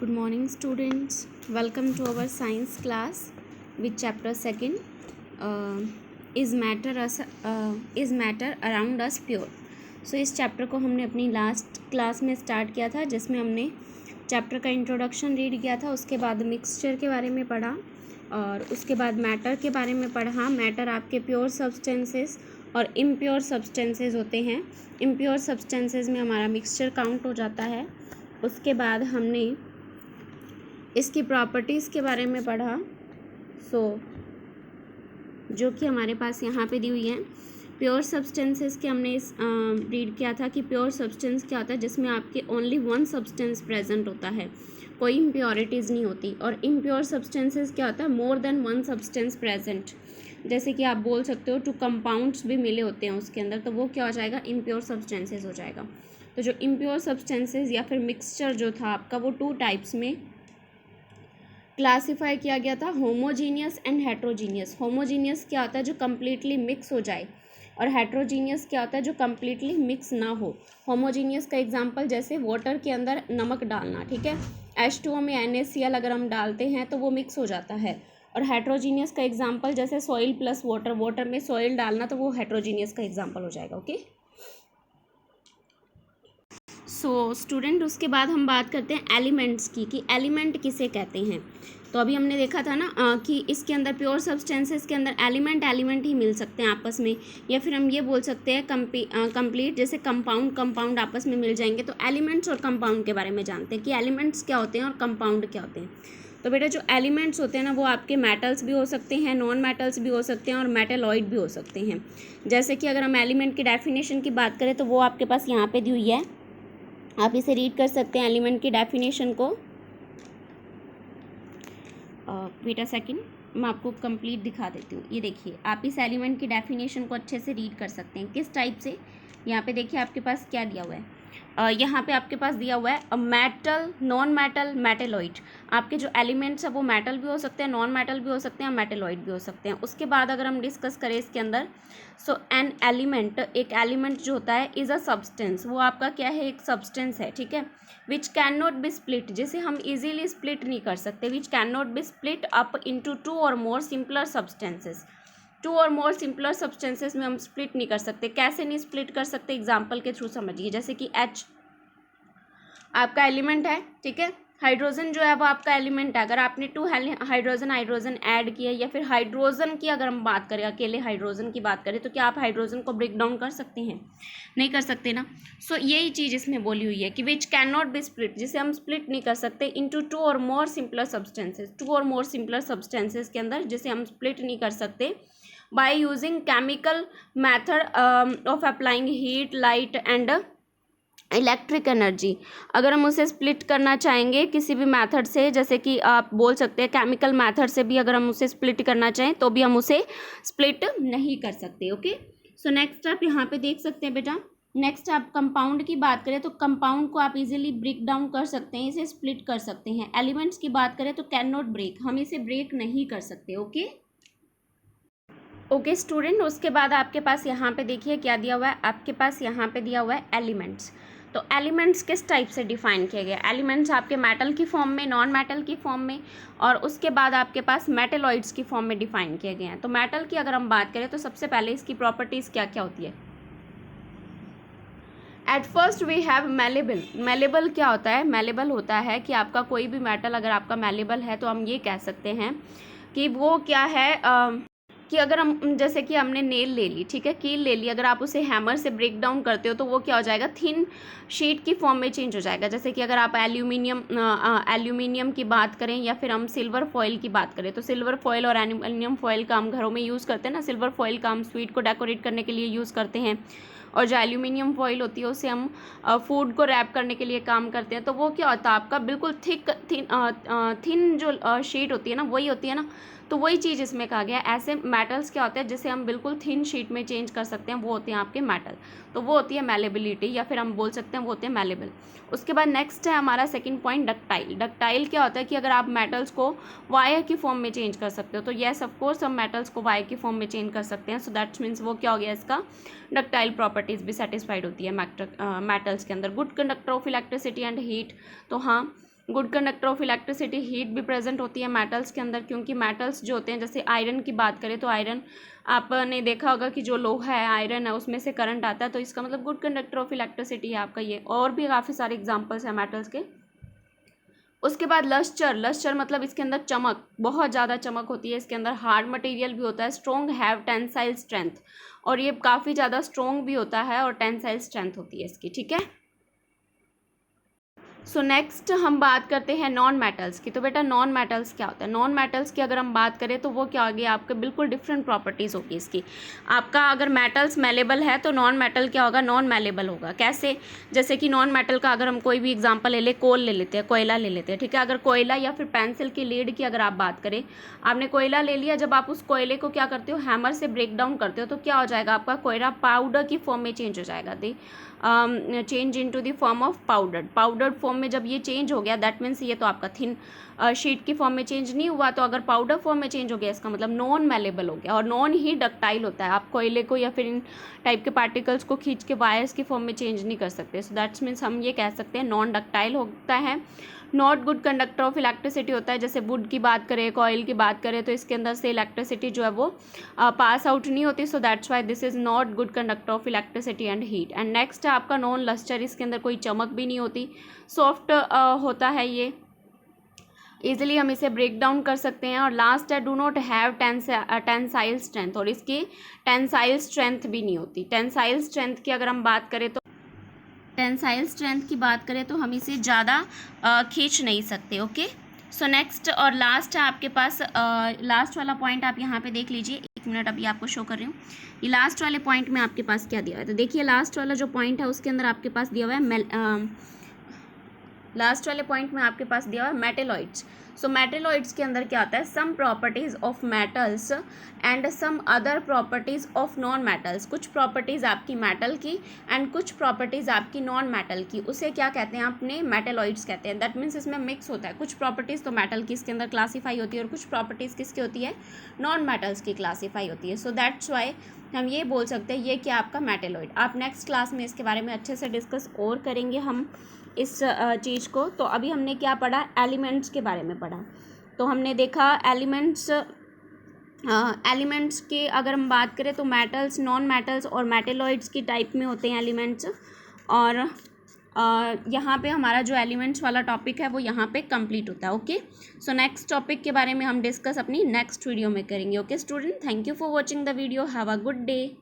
Good morning, students. Welcome to our science class with chapter second. Uh, is matter around us pure? So इस chapter को हमने अपनी last class में start किया था, जिसमें हमने चैप्टर का इंट्रोडक्शन रीड किया था। उसके बाद मिक्सचर के बारे में पढ़ा और उसके बाद मैटर के बारे में पढ़ा। मैटर आपके प्योर सब्सटेंसेस और इम्प्योर सब्सटेंसेस होते हैं। इम्प्योर सब्सटेंसेस में हमारा मिक्सचर काउंट हो जाता है। उसके बाद हमने इसकी प्रॉपर्टीज़ के बारे में पढ़ा, जो कि हमारे पास यहाँ पे दी हुई है। प्योर सब्सटेंसेस के हमने रीड किया था कि प्योर सब्सटेंस क्या होता है, जिसमें आपके ओनली वन सब्सटेंस प्रेजेंट होता है, कोई इम्प्योरिटीज़ नहीं होती। और इम्प्योर सब्सटेंसेस क्या होता है, more than one substance present. जैसे कि आप बोल सकते हो टू कंपाउंड्स भी मिले होते हैं उसके अंदर, तो वो क्या हो जाएगा, इम्प्योर सब्सटेंसेस हो जाएगा। तो जो इम्प्योर सब्सटेंसेस या फिर मिक्सचर जो था आपका, वो टू टाइप्स में क्लासीफाई किया गया था, होमोजीनियस एंड हेट्रोजीनियस। होमोजीनियस क्या होता है, जो कम्प्लीटली मिक्स हो जाए, और हेट्रोजीनियस क्या होता है, जो कम्प्लीटली मिक्स ना हो। होमोजीनियस का एग्जांपल जैसे वाटर के अंदर नमक डालना, ठीक है, H2O में NaCl अगर हम डालते हैं तो वो मिक्स हो जाता है। और हेट्रोजीनियस का एग्जांपल जैसे सॉइल प्लस वाटर, वाटर में सॉइल डालना, तो वो हेट्रोजीनियस का एग्जांपल हो जाएगा। ओके, सो स्टूडेंट, उसके बाद हम बात करते हैं एलिमेंट्स की, कि एलिमेंट किसे कहते हैं। तो अभी हमने देखा था ना कि इसके अंदर प्योर सब्सटेंसेस के अंदर एलिमेंट ही मिल सकते हैं आपस में, या फिर हम ये बोल सकते हैं कंप्लीट, जैसे कंपाउंड आपस में मिल जाएंगे। तो एलिमेंट्स और कंपाउंड के बारे में जानते हैं कि एलिमेंट्स क्या होते हैं और कंपाउंड क्या होते हैं। तो बेटा, जो एलिमेंट्स होते हैं ना, वो आपके मेटल्स भी हो सकते हैं, नॉन मेटल्स भी हो सकते हैं, और मेटेलॉइड भी हो सकते हैं। जैसे कि अगर हम एलिमेंट की डेफिनेशन की बात करें तो वो आपके पास यहाँ पे दी हुई है, आप इसे रीड कर सकते हैं एलिमेंट की डेफिनेशन को। वेट अ सेकंड, मैं आपको कंप्लीट दिखा देती हूँ। ये देखिए, आप इस एलिमेंट की डेफिनेशन को अच्छे से रीड कर सकते हैं। किस टाइप से, यहाँ पे देखिए आपके पास क्या दिया हुआ है। यहाँ पे आपके पास दिया हुआ है मेटल, नॉन मेटल, मेटेलॉइड। आपके जो एलिमेंट्स है वो मेटल भी हो सकते हैं, नॉन मेटल भी हो सकते हैं, मेटेलॉइड भी हो सकते हैं। उसके बाद अगर हम डिस्कस करें इसके अंदर, सो एन एलिमेंट, एक एलिमेंट जो होता है इज़ अ सब्सटेंस, वो आपका क्या है, एक सब्सटेंस है, ठीक है। Which can not be split, जिसे हम इजीली स्प्लिट नहीं कर सकते। Which can not be split up into two और मोर सिंपलर सब्सटेंसेस। टू और मोर सिंपलर सब्सटेंसेस में हम स्प्लिट नहीं कर सकते। कैसे नहीं स्प्लिट कर सकते, एग्जाम्पल के थ्रू समझिए। जैसे कि H आपका एलिमेंट है, ठीक है। हाइड्रोजन जो है वो आपका एलिमेंट है। अगर आपने टू हाइड्रोजन ऐड किया, या फिर हाइड्रोजन की अगर हम बात करें, अकेले हाइड्रोजन की बात करें, तो क्या आप हाइड्रोजन को ब्रेक डाउन कर सकते हैं? नहीं कर सकते ना। सो यही चीज़ इसमें बोली हुई है कि which can not be split, जिसे हम स्प्लिट नहीं कर सकते, इनटू टू और मोर सिंपलर सब्सटेंसेस। टू और मोर सिंपलर सब्सटेंसेस के अंदर जिसे हम स्प्लिट नहीं कर सकते by using chemical method of applying heat, light and electric energy. अगर हम उसे स्प्लिट करना चाहेंगे किसी भी मेथड से, जैसे कि आप बोल सकते हैं केमिकल मेथड से भी अगर हम उसे स्प्लिट करना चाहें तो भी हम उसे स्प्लिट नहीं कर सकते। ओके, सो नेक्स्ट आप यहाँ पे देख सकते हैं बेटा। नेक्स्ट आप कंपाउंड की बात करें तो कंपाउंड को आप इजीली ब्रेक डाउन कर सकते हैं, इसे स्प्लिट कर सकते हैं। एलिमेंट्स की बात करें तो कैन नॉट ब्रेक, हम इसे ब्रेक नहीं कर सकते। ओके स्टूडेंट, उसके बाद आपके पास यहाँ पे देखिए क्या दिया हुआ है। आपके पास यहाँ पे दिया हुआ है एलिमेंट्स। तो एलिमेंट्स किस टाइप से डिफाइन किया गया? एलिमेंट्स आपके मेटल की फॉर्म में, नॉन मेटल की फॉर्म में, और उसके बाद आपके पास मेटेलॉइड्स की फॉर्म में डिफाइन किए गए हैं। तो मेटल की अगर हम बात करें तो सबसे पहले इसकी प्रॉपर्टीज़ क्या क्या होती है। At first we have malleable. Malleable क्या होता है? मेलेबल होता है कि आपका कोई भी मेटल अगर आपका मेलेबल है तो हम ये कह सकते हैं कि वो क्या है, कि अगर हम, जैसे कि हमने नेल ले ली, ठीक है, कील ले ली, अगर आप उसे हैमर से ब्रेक डाउन करते हो तो वो क्या हो जाएगा, थिन शीट की फॉर्म में चेंज हो जाएगा। जैसे कि अगर आप एल्यूमिनियम की बात करें, या फिर हम सिल्वर फॉइल की बात करें, तो सिल्वर फॉइल और एल्यूमिनियम फॉइल का हम घरों में यूज़ करते हैं ना। सिल्वर फॉइल का हम स्वीट को डेकोरेट करने के लिए यूज़ करते हैं, और जो एल्यूमिनियम फॉइल होती है उसे हम फूड को रैप करने के लिए काम करते हैं। तो वो क्या होता है आपका, बिल्कुल थिन जो शीट होती है ना, वही होती है ना। तो वही चीज़ इसमें कहा गया है। ऐसे मेटल्स क्या होते हैं जिसे हम बिल्कुल थिन शीट में चेंज कर सकते हैं, वो होते हैं आपके मेटल। तो वो होती है मेलेबिलिटी, या फिर हम बोल सकते हैं वो होते हैं मेलेबल। उसके बाद नेक्स्ट है हमारा सेकंड पॉइंट, डक्टाइल। डक्टाइल क्या होता है कि अगर आप मेटल्स को वायर की फॉर्म में चेंज कर सकते हो, तो येस ऑफकोर्स हम मेटल्स को वायर की फॉर्म में चेंज कर सकते हैं। सो दैट्स मीन्स वो क्या हो गया, इसका डक्टाइल प्रॉपर्टीज़ भी सेटिस्फाइड होती है मेटल्स के अंदर। Good conductor of electricity and heat. तो हाँ, good conductor of electricity, heat भी प्रेजेंट होती है मेटल्स के अंदर, क्योंकि मेटल्स जो होते हैं, जैसे आयरन की बात करें तो आयरन आपने देखा होगा कि जो लोहा है, आयरन है, उसमें से करंट आता है, तो इसका मतलब गुड कंडक्टर ऑफ इलेक्ट्रिसिटी है आपका ये। और भी काफ़ी सारे एग्जाम्पल्स हैं मेटल्स के। उसके बाद लस्टर, लस्टर मतलब इसके अंदर चमक, बहुत ज़्यादा चमक होती है इसके अंदर, हार्ड मटेरियल भी होता है, स्ट्रॉन्ग हैव टेंसाइल स्ट्रेंथ, और ये काफ़ी ज़्यादा स्ट्रॉन्ग भी होता है और टेंसाइल स्ट्रेंथ होती है इसकी, ठीक है। सो नेक्स्ट हम बात करते हैं नॉन मेटल्स की। तो बेटा नॉन मेटल्स क्या होता है? नॉन मेटल्स की अगर हम बात करें तो वो क्या होगी, आपके बिल्कुल डिफरेंट प्रॉपर्टीज़ होगी इसकी। आपका अगर मेटल्स मेलेबल है तो नॉन मेटल क्या होगा, नॉन मेलेबल होगा। कैसे? जैसे कि नॉन मेटल का अगर हम कोई भी एग्जांपल ले ले, कोल ले लेते हैं, कोयला ले लेते हैं, ठीक है। अगर कोयला या फिर पेंसिल की लीड की अगर आप बात करें, आपने कोयला ले लिया, जब आप उस कोयले को क्या करते हो, हैमर से ब्रेक डाउन करते हो, तो क्या हो जाएगा, आपका कोयला पाउडर की फॉर्म में चेंज हो जाएगा। Change into the form of powdered form में जब ये चेंज हो गया, दैट मीन्स ये तो आपका थिन शीट की फॉर्म में चेंज नहीं हुआ, तो अगर पाउडर फॉर्म में चेंज हो गया, इसका मतलब नॉन मेलेबल हो गया, और नॉन ही डक्टाइल होता है। आप कोयले को या फिर इन टाइप के पार्टिकल्स को खींच के वायर्स की फॉर्म में चेंज नहीं कर सकते। सो दैट्स मीन्स हम ये कह सकते हैं नॉन डक्टाइल होता है। Not good conductor of electricity होता है, जैसे वुड की बात करें, कॉयल की बात करें, तो इसके अंदर से इलेक्ट्रिसिटी जो है वो पास आउट नहीं होती। So that's why this is not good conductor of electricity and heat. And next है आपका नॉन लस्टर, इसके अंदर कोई चमक भी नहीं होती, सॉफ्ट होता है ये, ईजिली हम इसे ब्रेक डाउन कर सकते हैं। और लास्ट है do not have tensile strength, और इसकी टेंसाइल स्ट्रेंथ भी नहीं होती। टेंसाइल स्ट्रेंथ की अगर हम बात करें तो टेंसाइल स्ट्रेंथ की बात करें तो हम इसे ज़्यादा खींच नहीं सकते। ओके, सो नेक्स्ट और लास्ट है आपके पास, लास्ट वाला पॉइंट आप यहाँ पे देख लीजिए, 1 मिनट अभी आपको शो कर रही हूँ। ये लास्ट वाले पॉइंट में आपके पास क्या दिया हुआ है, तो देखिए लास्ट वाला जो पॉइंट है उसके अंदर आपके पास दिया हुआ है लास्ट वाले पॉइंट में आपके पास दिया हुआ है मेटेलॉइड्स। सो मेटेलॉइड्स के अंदर क्या होता है, some properties of metals and some other properties of non metals. कुछ प्रॉपर्टीज़ आपकी मेटल की एंड कुछ प्रॉपर्टीज़ आपकी नॉन मेटल की, उसे क्या कहते हैं, अपने मेटेलॉइड्स कहते हैं। दैट मीन्स इसमें मिक्स होता है, कुछ प्रॉपर्टीज़ तो मेटल की इसके अंदर क्लासीफाई होती है और कुछ प्रॉपर्टीज़ किसकी होती है, नॉन मेटल्स की क्लासीफाई होती है। सो दैट्स वाई हम ये बोल सकते हैं ये क्या आपका मेटेलॉइड। आप नेक्स्ट क्लास में इसके बारे में अच्छे से डिस्कस और करेंगे हम इस चीज़ को। तो अभी हमने क्या पढ़ा, एलिमेंट्स के बारे में पढ़ा। तो हमने देखा एलिमेंट्स के अगर हम बात करें तो मेटल्स, नॉन मेटल्स और मेटेलॉइड्स की टाइप में होते हैं एलिमेंट्स। और यहाँ पे हमारा जो एलिमेंट्स वाला टॉपिक है वो यहाँ पे कंप्लीट होता है। ओके, सो नेक्स्ट टॉपिक के बारे में हम डिस्कस अपनी नेक्स्ट वीडियो में करेंगे। Okay student, thank you for watching the video, have a good day.